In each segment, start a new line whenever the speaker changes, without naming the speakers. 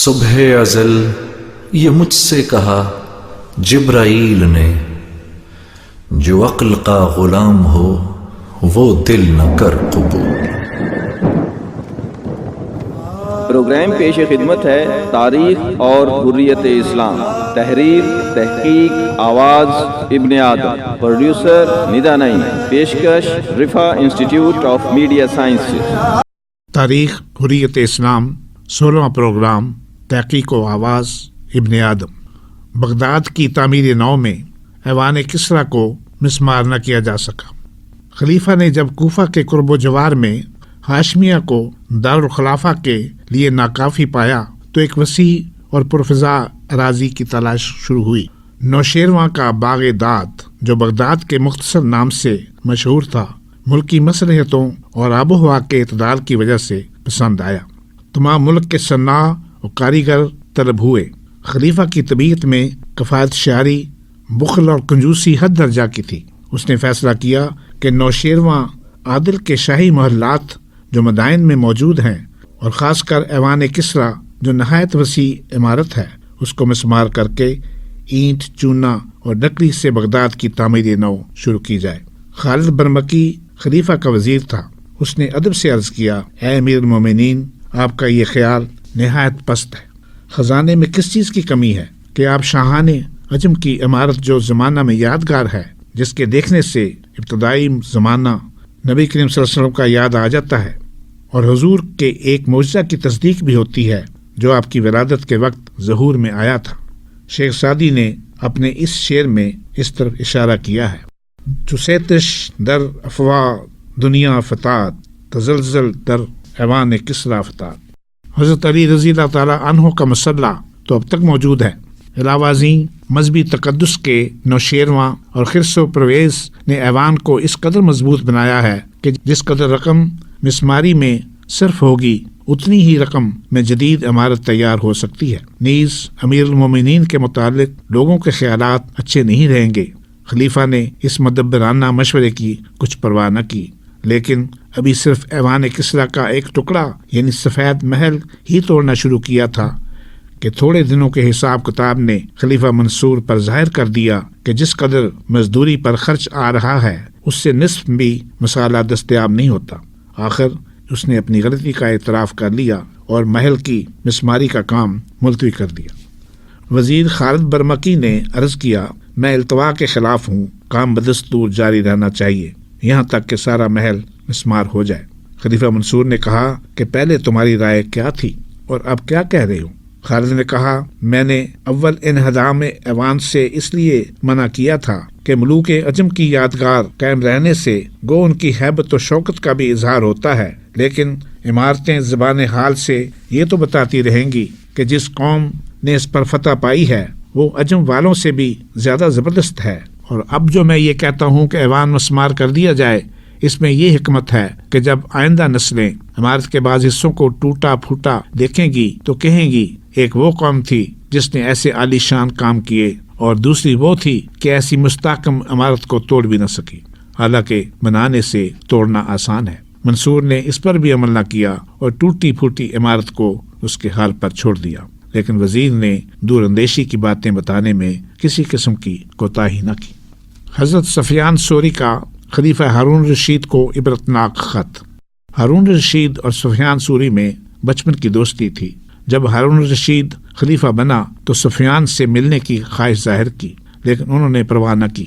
صبح ازل یہ مجھ سے کہا جبرائیل نے، جو عقل کا غلام ہو وہ دل نہ کر قبول۔
پروگرام پیش خدمت ہے تاریخ اور حریت اسلام، تحریر تحقیق آواز ابن آدم، پروڈیوسر ندا نعیم، پیشکش Riphah institute of media sciences.
تاریخ حریت اسلام 16واں پروگرام، تحقیق و آواز ابن آدم۔ بغداد کی تعمیر نو میں ایوان کسریٰ کو مسمار نہ کیا جا سکا۔ خلیفہ نے جب کوفہ کے قرب و جوار میں ہاشمیہ کو دارالخلافہ کے لیے ناکافی پایا تو ایک وسیع اور پرفضا اراضی کی تلاش شروع ہوئی۔ نوشیرواں کا باغ داد، جو بغداد کے مختصر نام سے مشہور تھا، ملکی مصلحتوں اور آب و ہوا کے اعتدال کی وجہ سے پسند آیا۔ تمام ملک کے صناع و کاریگر طلب ہوئے۔ خلیفہ کی طبیعت میں کفایت شعری، بخل اور کنجوسی حد درجہ کی تھی۔ اس نے فیصلہ کیا کہ نوشیرواں عادل کے شاہی محلات جو مدائن میں موجود ہیں، اور خاص کر ایوان کسریٰ جو نہایت وسیع عمارت ہے، اس کو مسمار کر کے اینٹ، چونا اور لکڑی سے بغداد کی تعمیر نو شروع کی جائے۔ خالد برمکی خلیفہ کا وزیر تھا۔ اس نے ادب سے عرض کیا، اے امیر المومنین، آپ کا یہ خیال نہایت پست ہے۔ خزانے میں کس چیز کی کمی ہے کہ آپ شاہان عجم کی عمارت جو زمانہ میں یادگار ہے، جس کے دیکھنے سے ابتدائی زمانہ نبی کریم صلی اللہ علیہ وسلم کا یاد آ جاتا ہے، اور حضور کے ایک معجزہ کی تصدیق بھی ہوتی ہے جو آپ کی ولادت کے وقت ظہور میں آیا تھا۔ شیخ سعدی نے اپنے اس شعر میں اس طرف اشارہ کیا ہے، چسیتش در افواہ دنیا فتات، تزلزل در ایوان کسریٰ فتات۔ حضرت علی رضی اللہ تعالیٰ عنہ کا مسلح تو اب تک موجود ہے۔ علاوہ ازیں مذہبی تقدس کے نوشیرواں اور خرس و پرویز نے ایوان کو اس قدر مضبوط بنایا ہے کہ جس قدر رقم مسماری میں صرف ہوگی، اتنی ہی رقم میں جدید عمارت تیار ہو سکتی ہے۔ نیز امیر المومنین کے متعلق لوگوں کے خیالات اچھے نہیں رہیں گے۔ خلیفہ نے اس مدبرانہ مشورے کی کچھ پرواہ نہ کی، لیکن ابھی صرف ایوان کسریٰ کا ایک ٹکڑا یعنی سفید محل ہی توڑنا شروع کیا تھا کہ تھوڑے دنوں کے حساب کتاب نے خلیفہ منصور پر ظاہر کر دیا کہ جس قدر مزدوری پر خرچ آ رہا ہے، اس سے نصف بھی مسالہ دستیاب نہیں ہوتا۔ آخر اس نے اپنی غلطی کا اعتراف کر لیا اور محل کی مسماری کا کام ملتوی کر دیا۔ وزیر خالد برمکی نے عرض کیا، میں التوا کے خلاف ہوں، کام بدستور جاری رہنا چاہیے یہاں تک کہ سارا محل مسمار ہو جائے۔ خلیفہ منصور نے کہا کہ پہلے تمہاری رائے کیا تھی اور اب کیا کہہ رہے ہو؟ خالد نے کہا، میں نے اول انہدام ایوان سے اس لیے منع کیا تھا کہ ملوک عجم کی یادگار قائم رہنے سے گو ان کی ہیبت و شوکت کا بھی اظہار ہوتا ہے، لیکن عمارتیں زبان حال سے یہ تو بتاتی رہیں گی کہ جس قوم نے اس پر فتح پائی ہے وہ عجم والوں سے بھی زیادہ زبردست ہے۔ اور اب جو میں یہ کہتا ہوں کہ ایوان مسمار کر دیا جائے، اس میں یہ حکمت ہے کہ جب آئندہ نسلیں عمارت کے بعض حصوں کو ٹوٹا پھوٹا دیکھیں گی تو کہیں گی ایک وہ قوم تھی جس نے ایسے عالی شان کام کیے، اور دوسری وہ تھی کہ ایسی مستحکم عمارت کو توڑ بھی نہ سکی، حالانکہ بنانے سے توڑنا آسان ہے۔ منصور نے اس پر بھی عمل نہ کیا اور ٹوٹی پھوٹی عمارت کو اس کے حال پر چھوڑ دیا، لیکن وزیر نے دور اندیشی کی باتیں بتانے میں کسی قسم کی کوتاہی نہ کی۔ حضرت سفیان ثوری کا خلیفہ ہارون رشید کو عبرتناک خط۔ ہارون رشید اور سفیان ثوری میں بچپن کی دوستی تھی۔ جب ہارون رشید خلیفہ بنا تو سفیان سے ملنے کی خواہش ظاہر کی، لیکن انہوں نے پرواہ نہ کی۔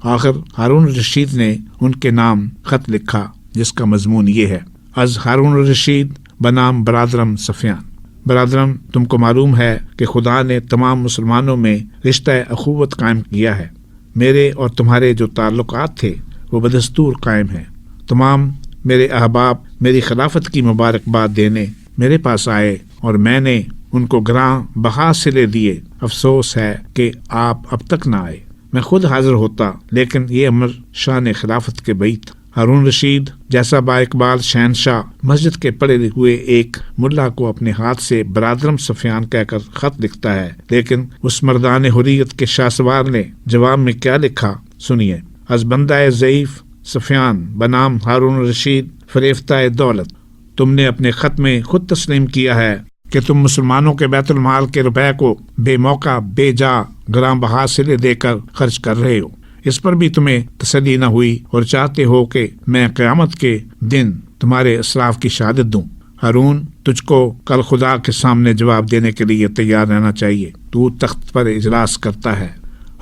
آخر ہارون رشید نے ان کے نام خط لکھا، جس کا مضمون یہ ہے، از ہارون رشید بنام برادرم سفیان۔ برادرم، تم کو معلوم ہے کہ خدا نے تمام مسلمانوں میں رشتہ اخوت قائم کیا ہے۔ میرے اور تمہارے جو تعلقات تھے وہ بدستور قائم ہیں۔ تمام میرے احباب میری خلافت کی مبارکباد دینے میرے پاس آئے اور میں نے ان کو گراں بہا صلے دیے۔ افسوس ہے کہ آپ اب تک نہ آئے، میں خود حاضر ہوتا، لیکن یہ امر شان خلافت کے بعید تھا۔ ہارون رشید جیسا با اقبال شہنشاہ مسجد کے پڑے ہوئے ایک ملا کو اپنے ہاتھ سے برادرم سفیان کہہ کر خط لکھتا ہے، لیکن اس مردان حریت کے شاہ سوار نے جواب میں کیا لکھا سنیے۔ از بندہ ضعیف سفیان بنام ہارون رشید فریفتہ دولت، تم نے اپنے خط میں خود تسلیم کیا ہے کہ تم مسلمانوں کے بیت المال کے روپے کو بے موقع بے جا گرام بہا سلے دے کر خرچ کر رہے ہو۔ اس پر بھی تمہیں تسلی نہ ہوئی اور چاہتے ہو کہ میں قیامت کے دن تمہارے اسراف کی شہادت دوں۔ ہارون، تجھ کو کل خدا کے سامنے جواب دینے کے لیے تیار رہنا چاہیے۔ تو تخت پر اجلاس کرتا ہے،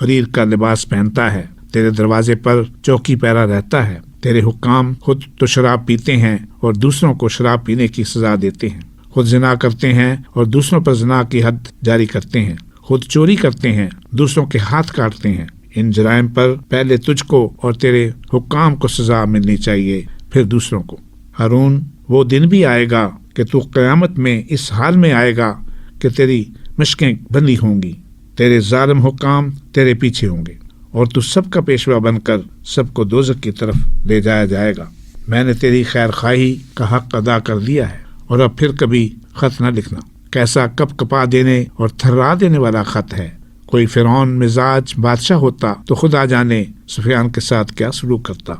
حریر کا لباس پہنتا ہے، تیرے دروازے پر چوکی پیرا رہتا ہے۔ تیرے حکام خود تو شراب پیتے ہیں اور دوسروں کو شراب پینے کی سزا دیتے ہیں، خود زنا کرتے ہیں اور دوسروں پر زنا کی حد جاری کرتے ہیں، خود چوری کرتے ہیں، دوسروں کے ہاتھ کاٹتے ہیں۔ ان جرائم پر پہلے تجھ کو اور تیرے حکام کو سزا ملنی چاہیے، پھر دوسروں کو۔ ہارون، وہ دن بھی آئے گا کہ تو قیامت میں اس حال میں آئے گا کہ تیری مشقیں بندی ہوں گی، تیرے ظالم حکام تیرے پیچھے ہوں گے اور تو سب کا پیشوا بن کر سب کو دوزخ کی طرف لے جایا جائے گا۔ میں نے تیری خیر خواہی کا حق ادا کر دیا ہے اور اب پھر کبھی خط نہ لکھنا۔ کیسا کپ کپا دینے اور تھرا دینے والا خط ہے۔ کوئی فرعون مزاج بادشاہ ہوتا تو خدا جانے سفیان کے ساتھ کیا سلوک کرتا،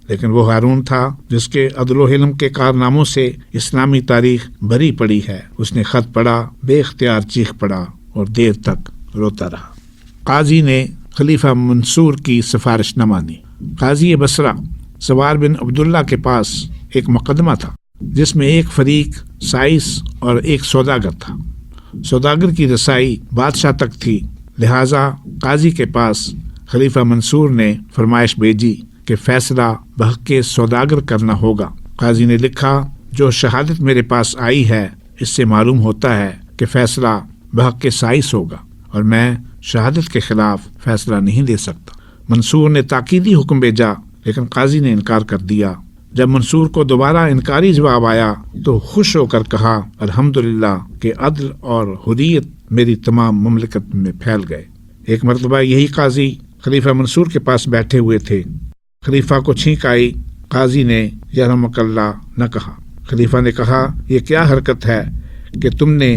لیکن وہ ہارون تھا جس کے عدل و حلم کے کارناموں سے اسلامی تاریخ بھری پڑی ہے۔ اس نے خط پڑھا، بے اختیار چیخ پڑا اور دیر تک روتا رہا۔ قاضی نے خلیفہ منصور کی سفارش نہ مانی۔ قاضی بصرہ سوار بن عبداللہ کے پاس ایک مقدمہ تھا جس میں ایک فریق سائس اور ایک سوداگر تھا۔ سوداگر کی رسائی بادشاہ تک تھی، لہٰذا قاضی کے پاس خلیفہ منصور نے فرمائش بھیجی کہ فیصلہ بحق سوداگر کرنا ہوگا۔ قاضی نے لکھا، جو شہادت میرے پاس آئی ہے اس سے معلوم ہوتا ہے کہ فیصلہ بحق سائس ہوگا اور میں شہادت کے خلاف فیصلہ نہیں دے سکتا۔ منصور نے تاکیدی حکم بھیجا لیکن قاضی نے انکار کر دیا۔ جب منصور کو دوبارہ انکاری جواب آیا تو خوش ہو کر کہا، الحمدللہ کہ عدل اور حریت میری تمام مملکت میں پھیل گئے۔ ایک مرتبہ یہی قاضی خلیفہ منصور کے پاس بیٹھے ہوئے تھے۔ خلیفہ کو چھینک آئی۔ قاضی نے یرحمک اللہ نہ کہا۔ خلیفہ نے کہا، یہ کیا حرکت ہے کہ تم نے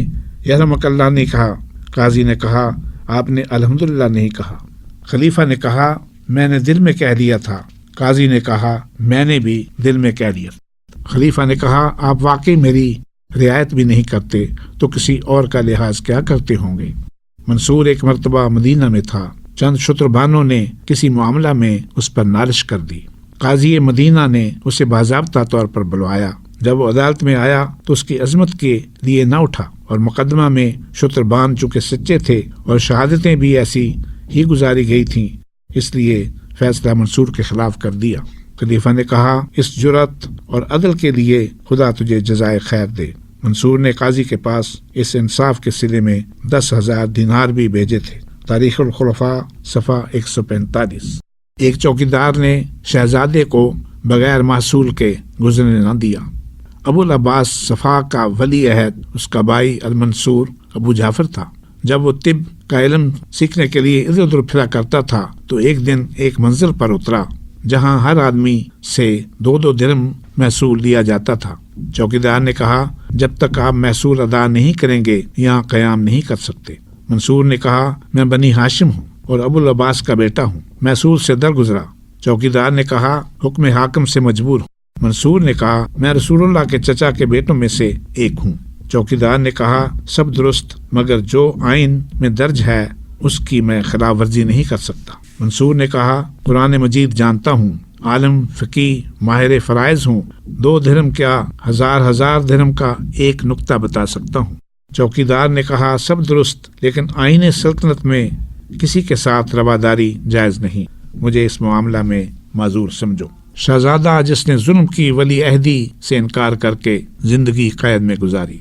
یرحمک اللہ نہیں کہا؟ قاضی نے کہا، آپ نے الحمدللہ نہیں کہا۔ خلیفہ نے کہا، میں نے دل میں کہہ دیا تھا۔ قاضی نے کہا، میں نے بھی دل میں کہہ دیا۔ خلیفہ نے کہا، آپ واقعی میری رعایت بھی نہیں کرتے تو کسی اور کا لحاظ کیا کرتے ہوں گے؟ منصور ایک مرتبہ مدینہ میں تھا۔ چند شتربانوں نے کسی معاملہ میں اس پر نالش کر دی۔ قاضی مدینہ نے اسے باضابطہ طور پر بلوایا۔ جب وہ عدالت میں آیا تو اس کی عظمت کے لیے نہ اٹھا اور مقدمہ میں شتربان چونکہ سچے تھے اور شہادتیں بھی ایسی ہی گزاری گئی تھیں، اس لیے فیصلہ منصور کے خلاف کر دیا۔ خلیفہ نے کہا، اس جرأت اور عدل کے لیے خدا تجھے جزائے خیر دے۔ منصور نے قاضی کے پاس اس انصاف کے صلے میں 10,000 دینار بھی بھیجے تھے۔ تاریخ الخلفاء صفحہ 145۔ ایک چوکیدار نے شہزادے کو بغیر محصول کے گزرنے نہ دیا۔ ابو العباس صفا کا ولی عہد اس کا بھائی المنصور ابو جعفر تھا۔ جب وہ طب کا علم سیکھنے کے لیے ادھر ادھر پھرا کرتا تھا تو ایک دن ایک منزل پر اترا جہاں ہر آدمی سے 2 درہم محصول لیا جاتا تھا۔ چوکیدار نے کہا، جب تک آپ محصول ادا نہیں کریں گے یہاں قیام نہیں کر سکتے۔ منصور نے کہا، میں بنی ہاشم ہوں اور ابو العباس کا بیٹا ہوں، محصول سے درگزرا۔ چوکیدار نے کہا، حکم حاکم سے مجبور ہوں۔ منصور نے کہا، میں رسول اللہ کے چچا کے بیٹوں میں سے ایک ہوں۔ چوکیدار نے کہا، سب درست، مگر جو آئین میں درج ہے اس کی میں خلاف ورزی نہیں کر سکتا۔ منصور نے کہا، قرآن مجید جانتا ہوں، عالم فقی ماہر فرائض ہوں، 2 درہم کیا 1000 درہم کا ایک نقطہ بتا سکتا ہوں۔ چوکیدار نے کہا، سب درست، لیکن آئین سلطنت میں کسی کے ساتھ رواداری جائز نہیں، مجھے اس معاملہ میں معذور سمجھو۔ شہزادہ جس نے ظلم کی ولی عہدی سے انکار کر کے زندگی قید میں گزاری۔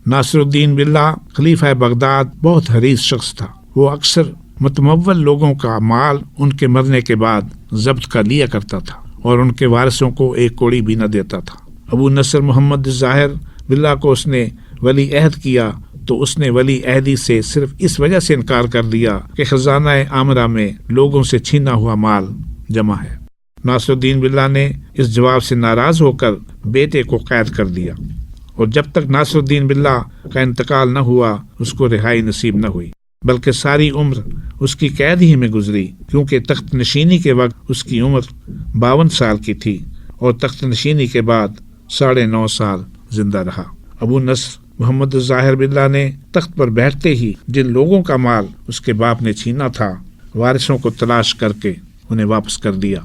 ناصر الدین باللہ خلیفہ بغداد بہت حریص شخص تھا۔ وہ اکثر متمول لوگوں کا مال ان کے مرنے کے بعد ضبط کر لیا کرتا تھا اور ان کے وارثوں کو ایک کوڑی بھی نہ دیتا تھا۔ ابو نصر محمد ظاہر باللہ کو اس نے ولی عہد کیا تو اس نے ولی عہدی سے صرف اس وجہ سے انکار کر دیا کہ خزانہ عامرہ میں لوگوں سے چھینا ہوا مال جمع ہے۔ ناصر الدین باللہ نے اس جواب سے ناراض ہو کر بیٹے کو قید کر دیا اور جب تک ناصر الدین باللہ کا انتقال نہ ہوا اس کو رہائی نصیب نہ ہوئی، بلکہ ساری عمر اس کی قید ہی میں گزری، کیونکہ تخت نشینی کے وقت اس کی عمر 52 سال کی تھی اور تخت نشینی کے بعد 9.5 سال زندہ رہا۔ ابو نصر محمد الظاہر باللہ نے تخت پر بیٹھتے ہی جن لوگوں کا مال اس کے باپ نے چھینا تھا وارثوں کو تلاش کر کے انہیں واپس کر دیا۔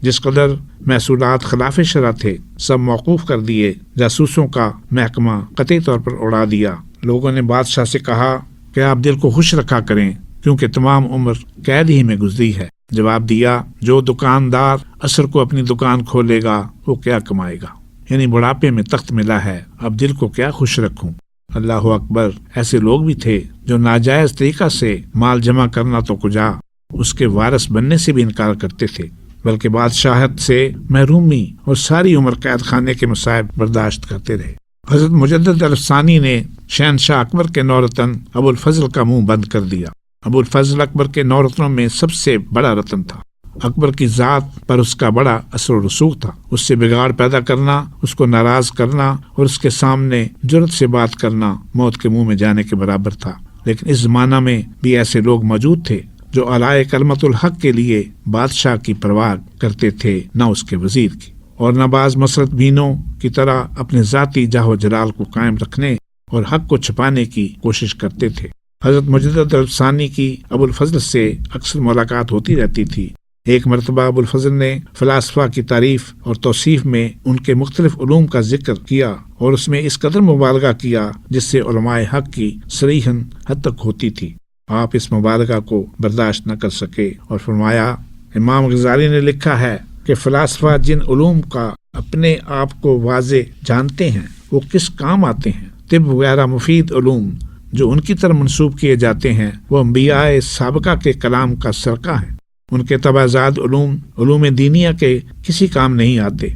جس قدر محصولات خلاف شرع تھے سب موقوف کر دیے، جاسوسوں کا محکمہ قطعی طور پر اڑا دیا۔ لوگوں نے بادشاہ سے کہا کہ آپ دل کو خوش رکھا کریں کیونکہ تمام عمر قید ہی میں گزری ہے۔ جواب دیا، جو دکاندار عصر کو اپنی دکان کھولے گا وہ کیا کمائے گا، یعنی بڑھاپے میں تخت ملا ہے، اب دل کو کیا خوش رکھوں۔ اللہ اکبر، ایسے لوگ بھی تھے جو ناجائز طریقہ سے مال جمع کرنا تو کجا اس کے وارث بننے سے بھی انکار کرتے تھے، بلکہ بادشاہت سے محرومی اور ساری عمر قید خانے کے مصائب برداشت کرتے رہے۔ حضرت مجدد الثانی نے شہنشاہ اکبر کے 9 رتن ابو الفضل کا منہ بند کر دیا۔ ابو الفضل اکبر کے 9 رتنوں میں سب سے بڑا رتن تھا۔ اکبر کی ذات پر اس کا بڑا اثر و رسوخ تھا۔ اس سے بگاڑ پیدا کرنا، اس کو ناراض کرنا اور اس کے سامنے جرأت سے بات کرنا موت کے منہ میں جانے کے برابر تھا۔ لیکن اس زمانہ میں بھی ایسے لوگ موجود تھے جو اعلی کلمت الحق کے لیے بادشاہ کی پرواہ کرتے تھے، نہ اس کے وزیر کی، اور نہ بعض مسرت بینوں کی طرح اپنے ذاتی جاہ و جلال کو قائم رکھنے اور حق کو چھپانے کی کوشش کرتے تھے۔ حضرت مجدد الثانی کی ابو الفضل سے اکثر ملاقات ہوتی رہتی تھی۔ ایک مرتبہ ابو الفضل نے فلاسفہ کی تعریف اور توصیف میں ان کے مختلف علوم کا ذکر کیا اور اس میں اس قدر مبالغہ کیا جس سے علماء حق کی صریحاً حد تک ہوتی تھی۔ آپ اس مبالغہ کو برداشت نہ کر سکے اور فرمایا، امام غزالی نے لکھا ہے کہ فلاسفہ جن علوم کا اپنے آپ کو واضح جانتے ہیں وہ کس کام آتے ہیں۔ طب وغیرہ مفید علوم جو ان کی طرف منسوب کیے جاتے ہیں وہ انبیاء سابقہ کے کلام کا سرقہ ہے۔ ان کے تبعزاد علوم دینیہ کے کسی کام نہیں آتے۔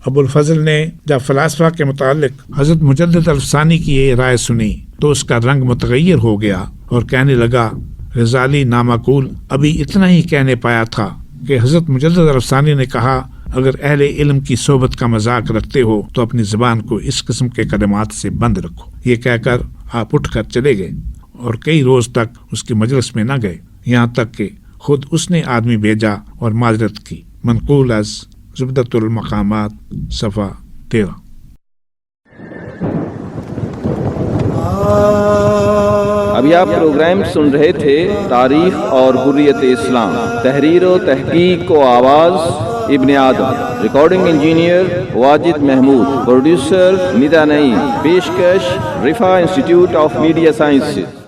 ابو الفضل نے جب فلاسفہ کے متعلق حضرت مجدد الثانی کی یہ رائے سنی تو اس کا رنگ متغیر ہو گیا اور کہنے لگا، غزالی نامعقول ابھی اتنا ہی کہنے پایا تھا کہ حضرت مجدد الثانی نے کہا اگر اہل علم کی صحبت کا مذاق رکھتے ہو تو اپنی زبان کو اس قسم کے کلمات سے بند رکھو۔ یہ کہہ کر آپ اٹھ کر چلے گئے اور کئی روز تک اس کی مجلس میں نہ گئے، یہاں تک کہ خود اس نے آدمی بھیجا اور معذرت کی۔ منقول از زبدۃ المقامات صفحہ 13۔
ابھی آپ پروگرام سن رہے تھے تاریخ اور حریت اسلام، تحریر و تحقیق و آواز Ibn Adam, recording engineer Wajid Mahmood, producer Nida Naeem, پیشکش Riphah institute of media sciences.